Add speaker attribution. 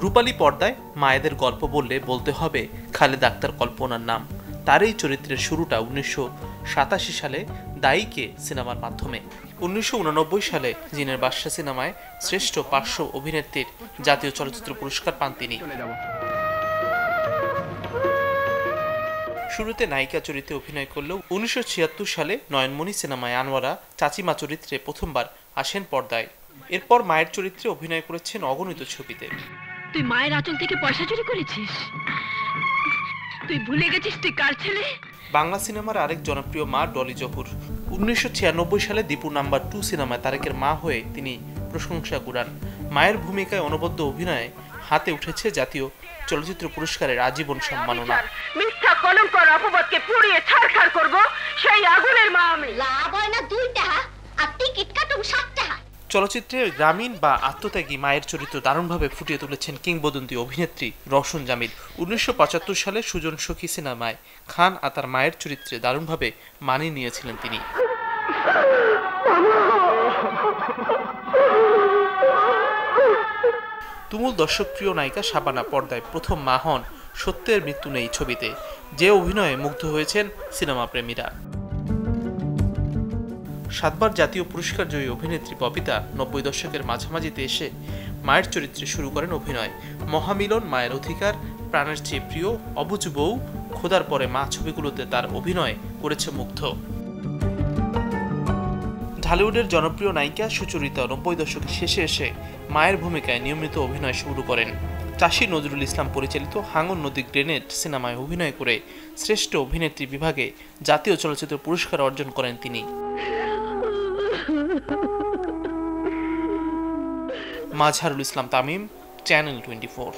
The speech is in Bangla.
Speaker 1: রূপালী পর্দায় মায়েদের গল্প বললে বলতে হবে খালেদা আক্তার কল্পনার নাম। তার এই চরিত্রের শুরুটা 1987 সালে দায়ীকে সিনেমার মাধ্যমে। 1989 সালে জিনের বাদশা সিনেমায় শ্রেষ্ঠ পার্শ্ব অভিনেত্রীর জাতীয় চলচ্চিত্র পুরস্কার পান তিনি। শুরুতে নায়িকা চরিত্রে অভিনয় করলেও 1976 সালে নয়নমণি সিনেমায় আনোয়ারা চাচিমা চরিত্রে প্রথমবার আসেন পর্দায়। এরপর মায়ের চরিত্রে অভিনয় করেছেন অগণিত ছবিতে।
Speaker 2: তুই মায়ের আঁচল থেকে পয়সা চুরি করেছিস? তুই ভুলে গেছিস তুই কার ছেলে?
Speaker 1: বাংলা সিনেমার আরেক জনপ্রিয় মা ডলি জহুর। 1996 সালে দীপু নাম্বার 2 সিনেমায় তারেকের মা হয়ে তিনি প্রশংসা কুড়ান। মায়ের ভূমিকায় অনবদ্য অভিনয়ে হাতে উঠেছে জাতীয় চলচ্চিত্র পুরস্কারের আজীবন সম্মাননা।
Speaker 2: মিথ্যা কলঙ্কর অপবাদকে পুড়িয়ে ছারখার করব, সেই আগুনের মা আমি।
Speaker 3: লাভ হয় না 2 টাকা আর টিকিট কাটুম 7 টাকা।
Speaker 1: চলচ্চিত্রে গ্রামীণ বা আত্মত্যাগী মায়ের চরিত্র দারুণভাবে ফুটিয়ে তুলেছেন কিংবদন্তি অভিনেত্রী রওশন জামিল। 1975 সালে সুজন সখী সিনেমায় খান আতার মায়ের চরিত্রে দারুণভাবে মানিয়ে নিয়েছিলেন তিনি। তুমুল দর্শকপ্রিয় নায়িকা শাবানা পর্দায় প্রথম মা হন সত্যের মৃত্যু নেই ছবিতে, যে অভিনয়ে মুগ্ধ হয়েছেন সিনেমা প্রেমীরা। 7 বার জাতীয় পুরস্কার জয়ী অভিনেত্রী ববিতা 90 দশকের মাঝামাঝিতে এসে মায়ের চরিত্রে শুরু করেন অভিনয়। মহামিলন, মায়ের অধিকার, প্রাণের চেয়ে প্রিয়, অবুঝ বউ, খোদার পরে মা ছবিগুলোতে তার অভিনয় করেছে মুগ্ধ। ঢালিউডের জনপ্রিয় নায়িকা সুচরিতা 90 দশকের শেষে এসে মায়ের ভূমিকায় নিয়মিত অভিনয় শুরু করেন। চাষী নজরুল ইসলাম পরিচালিত হাঙর নদী গ্রেনেড সিনেমায় অভিনয় করে শ্রেষ্ঠ অভিনেত্রী বিভাগে জাতীয় চলচ্চিত্র পুরস্কার অর্জন করেন তিনি। মাজহারুল ইসলাম তামিম, চ্যানেল 24।